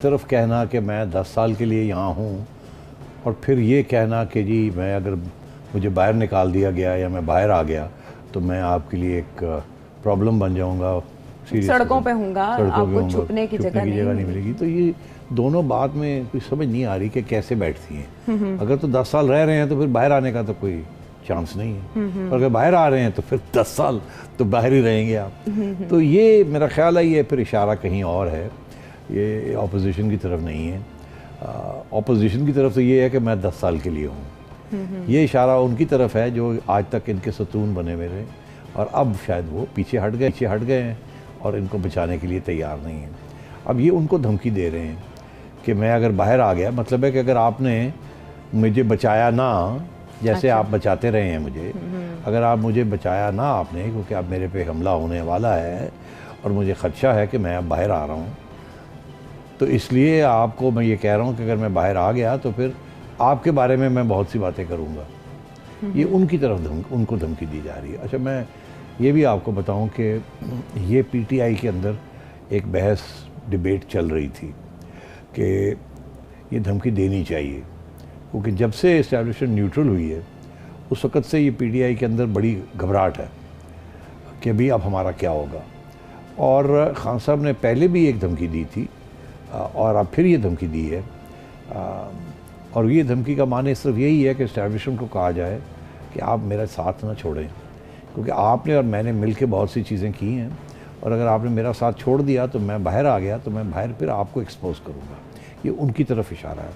तरफ कहना कि मैं 10 साल के लिए यहाँ हूँ और फिर ये कहना कि जी मैं अगर मुझे बाहर निकाल दिया गया या मैं बाहर आ गया तो मैं आपके लिए एक प्रॉब्लम बन जाऊँगा, सड़कों पे हूँगा, आपको छुपने की जगह नहीं मिलेगी। तो ये दोनों बात में कोई समझ नहीं आ रही कि कैसे बैठती हैं। अगर तो 10 साल रह रहे हैं तो फिर बाहर आने का तो कोई चांस नहीं है, और अगर बाहर आ रहे हैं तो फिर 10 साल तो बाहर ही रहेंगे आप। तो ये मेरा ख्याल है ये फिर इशारा कहीं और है, ये ऑपोजिशन की तरफ नहीं है। ऑपोजिशन की तरफ तो ये है कि मैं 10 साल के लिए हूँ, ये इशारा उनकी तरफ है जो आज तक इनके सतून बने हुए रहे और अब शायद वो पीछे हट गए हैं और इनको बचाने के लिए तैयार नहीं हैं। अब ये उनको धमकी दे रहे हैं कि मैं अगर बाहर आ गया, मतलब है कि अगर आपने मुझे बचाया ना, जैसे आप बचाते रहे हैं मुझे, अगर आप मुझे बचाया ना आपने, क्योंकि अब मेरे पे हमला होने वाला है और मुझे ख़दशा है कि मैं अब बाहर आ रहा हूँ, तो इसलिए आपको मैं ये कह रहा हूँ कि अगर मैं बाहर आ गया तो फिर आपके बारे में मैं बहुत सी बातें करूँगा। ये उनकी तरफ उनको धमकी दी जा रही है। अच्छा, मैं ये भी आपको बताऊँ कि ये पीटीआई के अंदर एक बहस डिबेट चल रही थी कि ये धमकी देनी चाहिए, क्योंकि जब से इस्टेब्लिशमेंट न्यूट्रल हुई है उस वक़्त से ये पीटीआई के अंदर बड़ी घबराहट है कि अभी अब हमारा क्या होगा। और खान साहब ने पहले भी एक धमकी दी थी और अब फिर ये धमकी दी है, और ये धमकी का माने सिर्फ यही है कि इस्टेब्लिशमेंट को कहा जाए कि आप मेरा साथ ना छोड़ें, क्योंकि आपने और मैंने मिलकर बहुत सी चीज़ें की हैं, और अगर आपने मेरा साथ छोड़ दिया तो मैं बाहर आ गया तो मैं बाहर फिर आपको एक्सपोज करूँगा। ये उनकी तरफ इशारा है।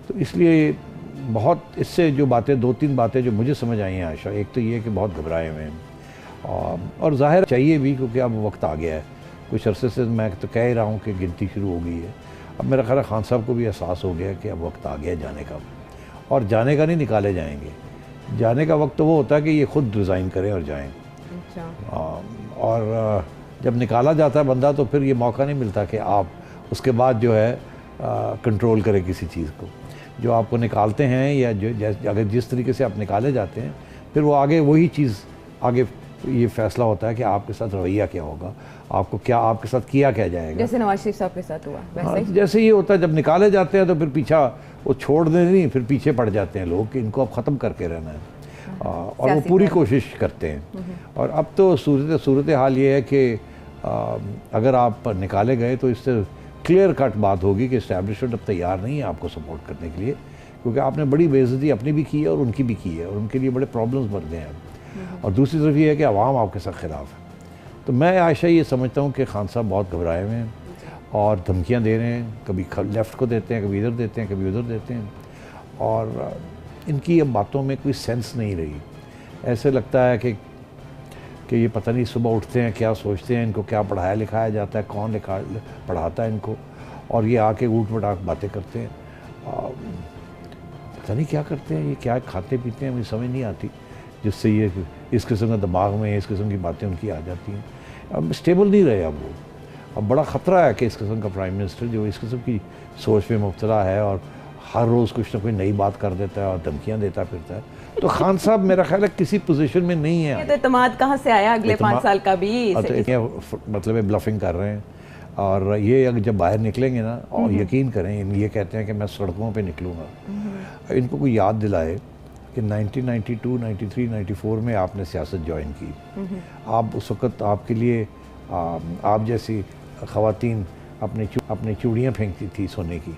तो इसलिए बहुत इससे जो बातें, 2-3 बातें जो मुझे समझ आई हैं आयशा, एक तो ये कि बहुत घबराए हुए हैं और ज़ाहिर चाहिए भी, क्योंकि अब वक्त आ गया है। कुछ अरसे से मैं तो कह ही रहा हूँ कि गिनती शुरू हो गई है। अब मेरा ख्याल खान साहब को भी एहसास हो गया कि अब वक्त आ गया जाने का, और जाने का नहीं, निकाले जाएंगे। जाने का वक्त तो वो होता है कि ये खुद रिज़ाइन करें और जाएं। अच्छा। और जब निकाला जाता है बंदा तो फिर ये मौका नहीं मिलता कि आप उसके बाद जो है कंट्रोल करें किसी चीज़ को। जो आपको निकालते हैं या जो अगर जिस तरीके से आप निकाले जाते हैं, फिर वो आगे वही चीज़ आगे ये फैसला होता है कि आपके साथ रवैया क्या होगा, आपको क्या, आपके साथ किया क्या जाएगा। जैसे नवाज शरीफ साहब के साथ हुआ वैसे ही। जैसे ये होता है जब निकाले जाते हैं तो फिर पीछा वो छोड़ दे नहीं, फिर पीछे पड़ जाते हैं लोग कि इनको अब ख़त्म करके रहना है, और वो पूरी कोशिश करते हैं। और अब तो सूरत हाल ये है कि अगर आप निकाले गए तो इससे क्लियर कट बात होगी कि इस्टेब्लिशमेंट अब तैयार नहीं है आपको सपोर्ट करने के लिए, क्योंकि आपने बड़ी बेइज्जती अपनी भी की है और उनकी भी की है, और उनके लिए बड़े प्रॉब्लम्स बन गए हैं। और दूसरी तरफ ये है कि अवाम आपके साथ खिलाफ है। तो मैं आयशा ये समझता हूँ कि खान साहब बहुत घबराए हुए हैं और धमकियाँ दे रहे हैं, कभी लेफ़्ट को देते हैं, कभी इधर देते हैं, कभी उधर देते हैं, और इनकी अब बातों में कोई सेंस नहीं रही। ऐसे लगता है कि ये पता नहीं सुबह उठते हैं क्या सोचते हैं, इनको क्या पढ़ाया लिखाया जाता है, कौन पढ़ाता है इनको, और ये आके ऊट पटाख बातें करते हैं। पता नहीं क्या करते हैं, ये क्या खाते पीते हैं, मुझे समझ नहीं आती, जिससे ये इस किस्म का दिमाग में इस किस्म की बातें उनकी आ जाती हैं। अब स्टेबल नहीं रहे अब वो। अब बड़ा ख़तरा है कि इस किस्म का प्राइम मिनिस्टर जो इस किस्म की सोच में मुब्तला है और हर रोज़ कुछ ना कोई नई बात कर देता है और धमकियाँ देता फिरता है, तो खान साहब मेरा ख्याल है किसी पोजीशन में नहीं है। ये तो इत्मीनान कहाँ से आया अगले 5 साल का भी? मतलब ब्लफिंग कर रहे हैं, और ये अगर जब बाहर निकलेंगे ना, और यकीन करें ये कहते हैं कि मैं सड़कों पे निकलूँगा, इनको कोई याद दिलाए कि 1992, 93, 94 में आपने सियासत ज्वाइन की। आप उस वक़्त आपके लिए आप जैसी ख़वातीन अपनी चूड़ियाँ फेंकती थी सोने की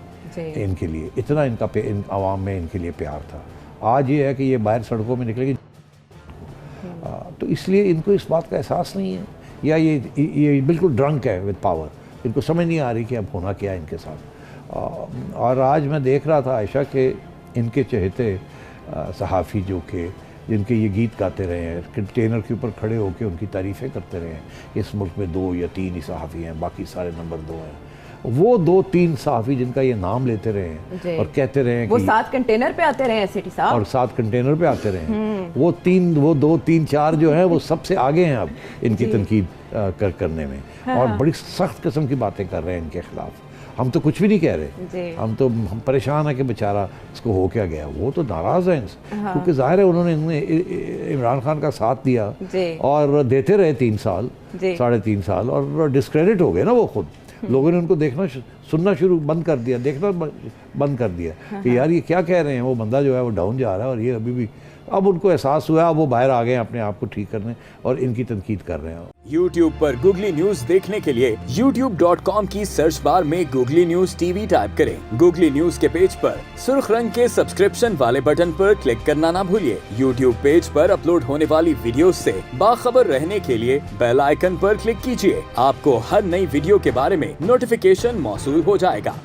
इनके लिए, इतना इन आवाम में इनके लिए प्यार था। आज ये है कि ये बाहर सड़कों में निकलेगी, तो इसलिए इनको इस बात का एहसास नहीं है, या ये बिल्कुल ड्रंक है विद पावर, इनको समझ नहीं आ रही कि अब होना क्या है इनके साथ। और आज मैं देख रहा था आयशा के इनके चहेते सहाफ़ी जो कि जिनके ये गीत गाते रहे हैं, कंटेनर के ऊपर खड़े होकर उनकी तारीफ़ें करते रहे हैं, इस मुल्क में 2 या 3 ही सहाफ़ी हैं, बाकी सारे नंबर 2 हैं। वो 2-3 सहाफ़ी जिनका ये नाम लेते रहे हैं और कहते रहे हैं वो 7 कंटेनर पे आते रहे हैं सिटी साहब, और 7 कंटेनर पे आते रहे हैं, वो 2, 3, 4 जो हैं वो सबसे आगे हैं अब इनकी तनकीद करने में। हाँ। और बड़ी सख्त किस्म की बातें कर रहे हैं इनके ख़िलाफ़। हम तो कुछ भी नहीं कह रहे, हम परेशान है कि बेचारा इसको हो क्या गया। वो तो नाराज़ हैं इनसे, क्योंकि ज़ाहिर है उन्होंने इमरान खान का साथ दिया और देते रहे 3 साल, 3.5 साल, और डिस्क्रेडिट हो गए ना वो खुद। लोगों ने उनको देखना सुनना शुरू बंद कर दिया, देखना बंद कर दिया कि यार ये क्या कह रहे हैं, वो बंदा जो है वो डाउन जा रहा है और ये अभी भी। अब उनको एहसास हुआ, अब वो बाहर आ गए अपने आप को ठीक करने और इनकी तनकीद कर रहे हैं। YouTube पर गूगली न्यूज देखने के लिए youtube.com की सर्च बार में गूगली न्यूज टीवी टाइप करें। गूगली न्यूज के पेज पर सुर्ख रंग के सब्सक्रिप्शन वाले बटन पर क्लिक करना ना भूलिए। YouTube पेज पर अपलोड होने वाली वीडियो से बाखबर रहने के लिए बेल आइकन पर क्लिक कीजिए। आपको हर नई वीडियो के बारे में नोटिफिकेशन मौसूल हो जाएगा।